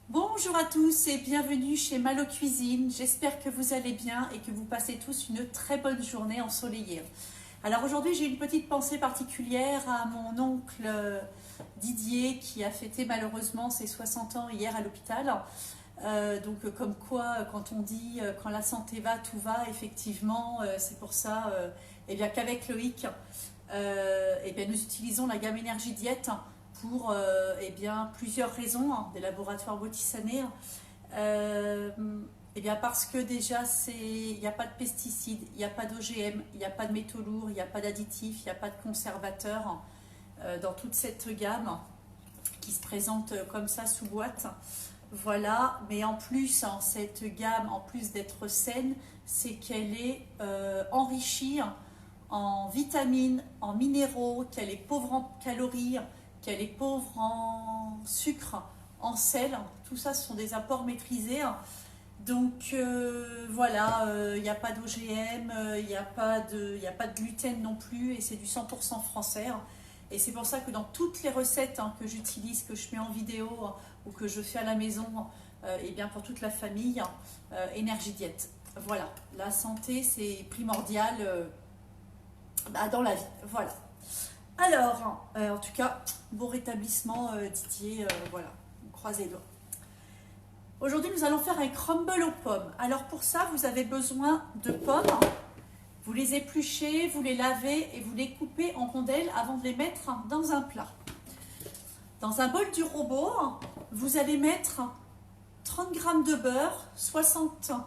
Bonjour à tous et bienvenue chez Malo Cuisine. J'espère que vous allez bien et que vous passez tous une très bonne journée ensoleillée. Alors aujourd'hui, j'ai une petite pensée particulière à mon oncle Didier qui a fêté malheureusement ses 60 ans hier à l'hôpital. Donc comme quoi, quand on dit quand la santé va, tout va, effectivement, c'est pour ça eh bien, qu'avec Loïc, eh bien, nous utilisons la gamme Énergie Diète pour eh bien, plusieurs raisons, des laboratoires Botissané. Eh bien parce que déjà, il n'y a pas de pesticides, il n'y a pas d'OGM, il n'y a pas de métaux lourds, il n'y a pas d'additifs, il n'y a pas de conservateurs dans toute cette gamme qui se présente comme ça sous boîte. Voilà, mais en plus, cette gamme, en plus d'être saine, c'est qu'elle est enrichie en vitamines, en minéraux, qu'elle est pauvre en calories, qu'elle est pauvre en sucre, en sel. Tout ça, ce sont des apports maîtrisés. Donc voilà, il n'y a pas d'OGM, il n'y a pas de gluten non plus, et c'est du 100% français. Et c'est pour ça que dans toutes les recettes que j'utilise, que je mets en vidéo ou que je fais à la maison, et bien pour toute la famille, Énergie Diète. Voilà, la santé c'est primordial dans la vie. Voilà. Alors, en tout cas, bon rétablissement Didier, voilà, croisez les doigts. Aujourd'hui, nous allons faire un crumble aux pommes. Alors pour ça, vous avez besoin de pommes. Vous les épluchez, vous les lavez et vous les coupez en rondelles avant de les mettre dans un plat. Dans un bol du robot, vous allez mettre 30 g de beurre, 65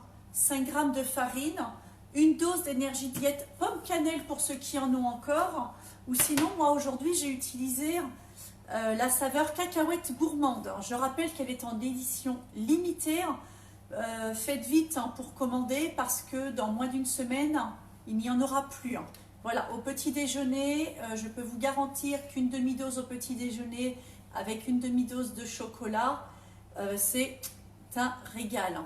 g de farine, une dose d'énergie diète pomme cannelle pour ceux qui en ont encore, ou sinon, moi aujourd'hui, j'ai utilisé la saveur cacahuète gourmande. Je rappelle qu'elle est en édition limitée. Faites vite pour commander parce que dans moins d'une semaine, il n'y en aura plus. Voilà, au petit déjeuner, je peux vous garantir qu'une demi-dose au petit déjeuner avec une demi-dose de chocolat, c'est un régal.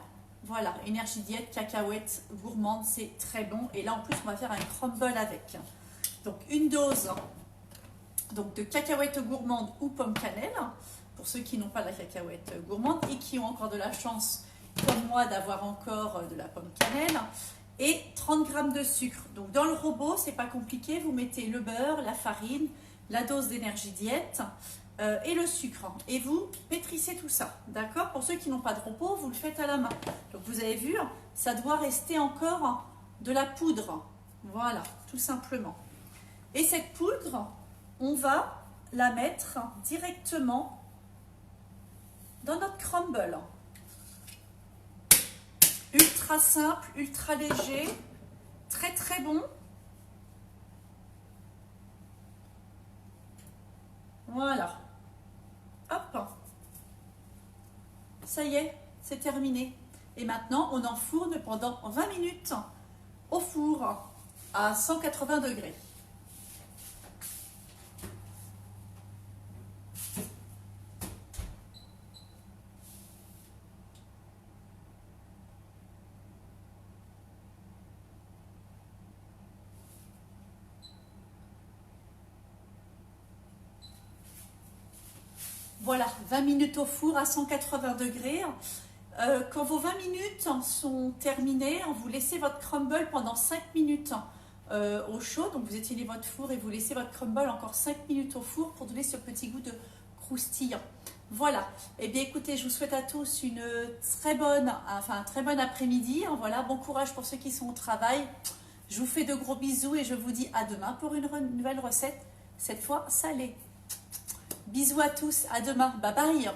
Voilà, énergie diète, cacahuète gourmande, c'est très bon. Et là, en plus, on va faire un crumble avec. Donc, une dose de cacahuète gourmande ou pomme cannelle, pour ceux qui n'ont pas la cacahuète gourmande et qui ont encore de la chance, comme moi, d'avoir encore de la pomme cannelle. Et 30 g de sucre. Donc dans le robot, c'est pas compliqué, vous mettez le beurre, la farine, la dose d'énergie diète et le sucre. Et vous pétrissez tout ça, d'accord? Pour ceux qui n'ont pas de robot, vous le faites à la main. Donc vous avez vu, ça doit rester encore de la poudre. Voilà, tout simplement. Et cette poudre, on va la mettre directement dans notre crumble. Ultra simple, ultra léger, très très bon. Voilà. Hop. Ça y est, c'est terminé. Et maintenant, on enfourne pendant 20 minutes au four à 180 degrés. Voilà, 20 minutes au four à 180 degrés. Quand vos 20 minutes sont terminées, vous laissez votre crumble pendant 5 minutes au chaud. Donc vous éteignez votre four et vous laissez votre crumble encore 5 minutes au four pour donner ce petit goût de croustillant. Voilà. Eh bien écoutez, je vous souhaite à tous un très bon après-midi. Voilà, bon courage pour ceux qui sont au travail. Je vous fais de gros bisous et je vous dis à demain pour une nouvelle recette, cette fois salée. Bisous à tous, à demain, bye bye.